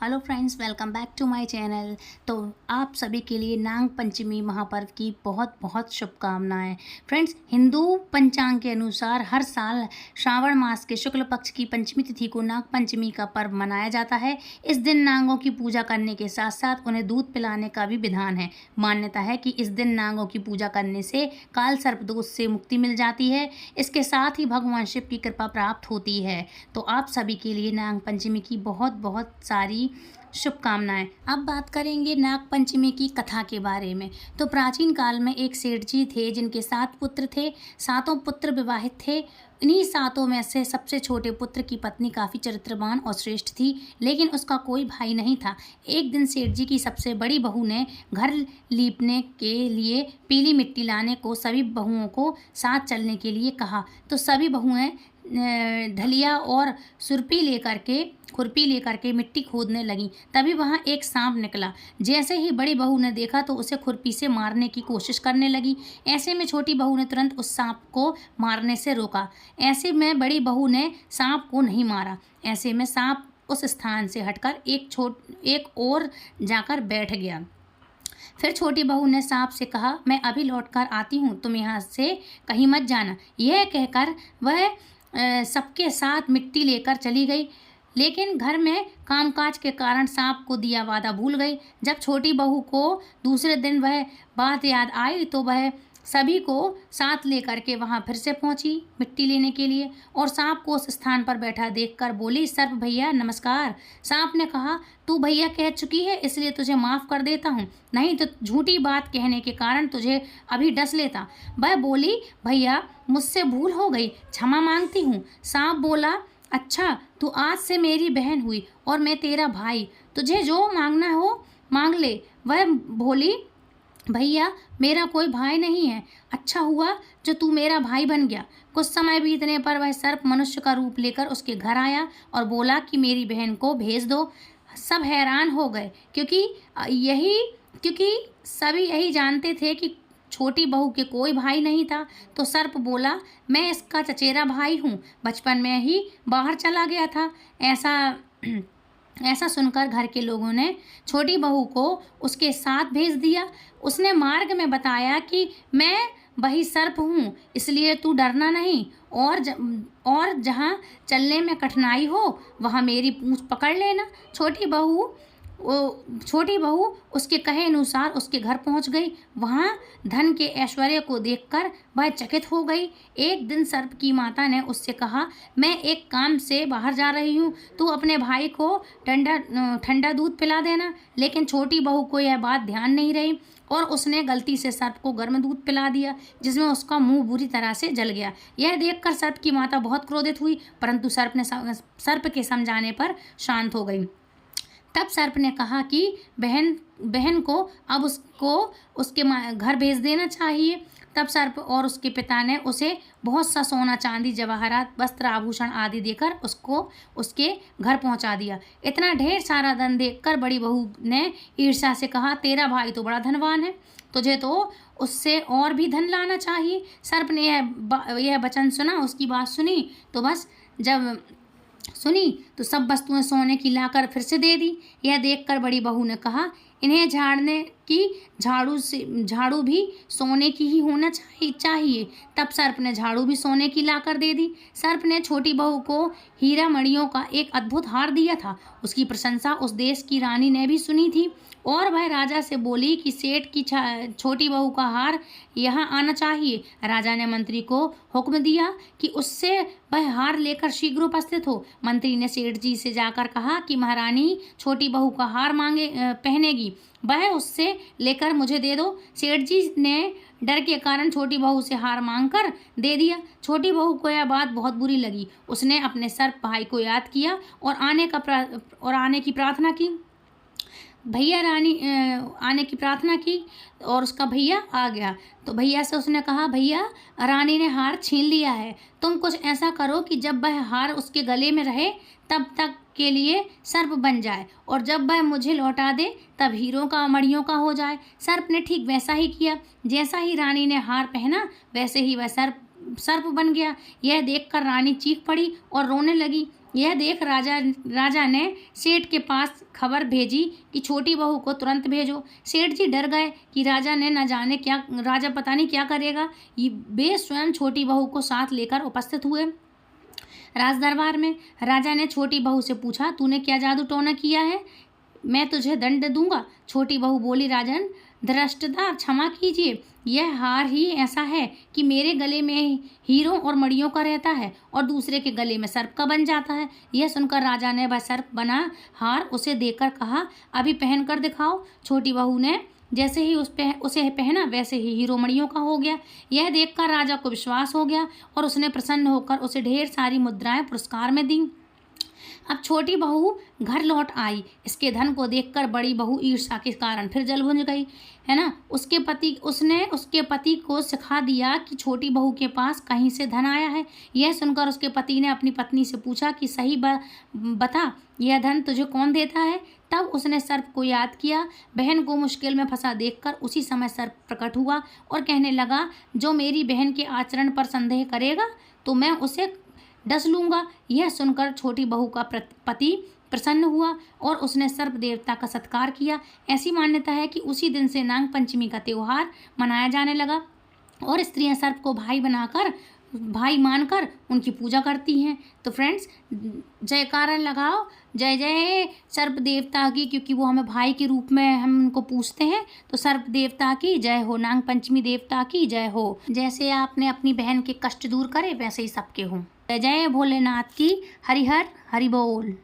Hello friends, welcome back to my channel. तो आप सभी के लिए नाग पंचमी महापर्व की बहुत बहुत शुभकामनाएं। फ्रेंड्स, हिंदू पंचांग के अनुसार हर साल श्रावण मास के शुक्ल पक्ष की पंचमी तिथि को नाग पंचमी का पर्व मनाया जाता है। इस दिन नागों की पूजा करने के साथ साथ उन्हें दूध पिलाने का भी विधान है। मान्यता है कि इस दिन नागों की पूजा करने से काल सर्प दोष से मुक्ति मिल जाती है। इसके साथ ही भगवान शिव की कृपा प्राप्त होती है। तो आप सभी के लिए नाग पंचमी की बहुत बहुत सारी शुभकामनाएं। अब बात करेंगे नाग पंचमी की कथा के बारे में। तो प्राचीन काल में एक सेठ जी थे जिनके 7 पुत्र थे। सातों पुत्र विवाहित थे। इन्हीं सातों में से सबसे छोटे पुत्र की पत्नी काफ़ी चरित्रवान और श्रेष्ठ थी, लेकिन उसका कोई भाई नहीं था। एक दिन सेठ जी की सबसे बड़ी बहू ने घर लीपने के लिए पीली मिट्टी लाने को सभी बहुओं को साथ चलने के लिए कहा। तो सभी बहुएं ढलिया और खुरपी लेकर के मिट्टी खोदने लगी। तभी वहाँ एक सांप निकला। जैसे ही बड़ी बहू ने देखा तो उसे खुरपी से मारने की कोशिश करने लगी। ऐसे में छोटी बहू ने तुरंत उस सांप को मारने से रोका। ऐसे में बड़ी बहू ने सांप को नहीं मारा। ऐसे में सांप उस स्थान से हटकर एक और जाकर बैठ गया। फिर छोटी बहू ने सांप से कहा, मैं अभी लौटकर आती हूँ, तुम यहाँ से कहीं मत जाना। यह कहकर वह सबके साथ मिट्टी लेकर चली गई, लेकिन घर में कामकाज के कारण सांप को दिया वादा भूल गई। जब छोटी बहू को दूसरे दिन वह बात याद आई तो वह सभी को साथ लेकर के वहाँ फिर से पहुँची मिट्टी लेने के लिए, और सांप को उस स्थान पर बैठा देखकर बोली, सर्प भैया नमस्कार। सांप ने कहा, तू भैया कह चुकी है इसलिए तुझे माफ़ कर देता हूँ, नहीं तो झूठी बात कहने के कारण तुझे अभी डस लेता। वह बोली, भैया मुझसे भूल हो गई, क्षमा मांगती हूँ। सांप बोला, अच्छा तू आज से मेरी बहन हुई और मैं तेरा भाई, तुझे जो मांगना हो मांग ले। वह बोली, भैया मेरा कोई भाई नहीं है, अच्छा हुआ जो तू मेरा भाई बन गया। कुछ समय बीतने पर वह सर्प मनुष्य का रूप लेकर उसके घर आया और बोला कि मेरी बहन को भेज दो। सब हैरान हो गए क्योंकि सभी यही जानते थे कि छोटी बहू के कोई भाई नहीं था। तो सर्प बोला, मैं इसका चचेरा भाई हूँ, बचपन में ही बाहर चला गया था। ऐसा सुनकर घर के लोगों ने छोटी बहू को उसके साथ भेज दिया। उसने मार्ग में बताया कि मैं वही सर्प हूँ, इसलिए तू डरना नहीं, और जहाँ चलने में कठिनाई हो वहाँ मेरी पूँछ पकड़ लेना। छोटी बहू उसके कहे अनुसार उसके घर पहुंच गई। वहां धन के ऐश्वर्य को देखकर वह चकित हो गई। एक दिन सर्प की माता ने उससे कहा, मैं एक काम से बाहर जा रही हूँ, तू अपने भाई को ठंडा दूध पिला देना। लेकिन छोटी बहू को यह बात ध्यान नहीं रही और उसने गलती से सर्प को गर्म दूध पिला दिया, जिसमें उसका मुंह बुरी तरह से जल गया। यह देखकर सर्प की माता बहुत क्रोधित हुई, परंतु सर्प के समझाने पर शांत हो गई। तब सर्प ने कहा कि बहन को अब उसके घर भेज देना चाहिए। तब सर्प और उसके पिता ने उसे बहुत सा सोना चांदी जवाहरात वस्त्र आभूषण आदि देकर उसको उसके घर पहुंचा दिया। इतना ढेर सारा धन देखकर बड़ी बहू ने ईर्ष्या से कहा, तेरा भाई तो बड़ा धनवान है, तुझे तो उससे और भी धन लाना चाहिए। सर्प ने यह वचन सुना, उसकी बात सुनी तो सब वस्तुएं सोने की लाकर फिर से दे दी। यह देखकर बड़ी बहू ने कहा, इन्हें झाड़ने की झाड़ू भी सोने की ही होना चाहिए। तब सर्प ने झाड़ू भी सोने की लाकर दे दी। सर्प ने छोटी बहू को हीरा मणियों का एक अद्भुत हार दिया था। उसकी प्रशंसा उस देश की रानी ने भी सुनी थी और वह राजा से बोली कि सेठ की छोटी बहू का हार यहाँ आना चाहिए। राजा ने मंत्री को हुक्म दिया कि उससे वह हार लेकर शीघ्र उपस्थित हो। मंत्री ने सेठ जी से जाकर कहा कि महारानी छोटी बहू का हार पहनेगी, वह उससे लेकर मुझे दे दो। सेठ जी ने डर के कारण छोटी बहू से हार मांगकर दे दिया। छोटी बहू को यह बात बहुत बुरी लगी। उसने अपने सर्प भाई को याद किया और आने की प्रार्थना की। आने की प्रार्थना की और उसका भैया आ गया। तो भैया से उसने कहा, भैया रानी ने हार छीन लिया है, तुम कुछ ऐसा करो कि जब वह हार उसके गले में रहे तब तक के लिए सर्प बन जाए, और जब वह मुझे लौटा दे तब हीरों का मणियों का हो जाए। सर्प ने ठीक वैसा ही किया। जैसा ही रानी ने हार पहना वैसे ही वह सर्प बन गया। यह देखकर रानी चीख पड़ी और रोने लगी। यह देख राजा ने सेठ के पास खबर भेजी कि छोटी बहू को तुरंत भेजो। सेठ जी डर गए कि राजा पता नहीं क्या करेगा। वे स्वयं छोटी बहू को साथ लेकर उपस्थित हुए राज दरबार में। राजा ने छोटी बहू से पूछा, तूने क्या जादू टोना किया है? मैं तुझे दंड दूंगा। छोटी बहू बोली, राजन धृष्टता क्षमा कीजिए, यह हार ही ऐसा है कि मेरे गले में हीरों और मणियों का रहता है और दूसरे के गले में सर्प का बन जाता है। यह सुनकर राजा ने वह सर्प बना हार उसे देकर कहा, अभी पहन कर दिखाओ। छोटी बहू ने जैसे ही उसे पहना वैसे ही हीरो मणियों का हो गया। यह देखकर राजा को विश्वास हो गया और उसने प्रसन्न होकर उसे ढेर सारी मुद्राएं पुरस्कार में दी। अब छोटी बहू घर लौट आई। इसके धन को देखकर बड़ी बहू ईर्ष्या के कारण फिर जल भुन गई, है ना। उसने उसके पति को सिखा दिया कि छोटी बहू के पास कहीं से धन आया है। यह सुनकर उसके पति ने अपनी पत्नी से पूछा कि सही बता, यह धन तुझे कौन देता है? तब उसने सर्प को याद किया। बहन को मुश्किल में फंसा देखकर उसी समय सर्प प्रकट हुआ और कहने लगा, जो मेरी बहन के आचरण पर संदेह करेगा तो मैं उसे डस लूँगा। यह सुनकर छोटी बहू का पति प्रसन्न हुआ और उसने सर्प देवता का सत्कार किया। ऐसी मान्यता है कि उसी दिन से नाग पंचमी का त्यौहार मनाया जाने लगा और स्त्रियां सर्प को भाई मानकर उनकी पूजा करती हैं। तो फ्रेंड्स, जयकारा लगाओ, जय जय सर्प देवता की, क्योंकि वो हमें भाई के रूप में हम उनको पूछते हैं। तो सर्प देवता की जय हो, नाग पंचमी देवता की जय हो। जैसे आपने अपनी बहन के कष्ट दूर करे वैसे ही सबके हों। जय जय भोलेनाथ की। हरि हर हरि बोल।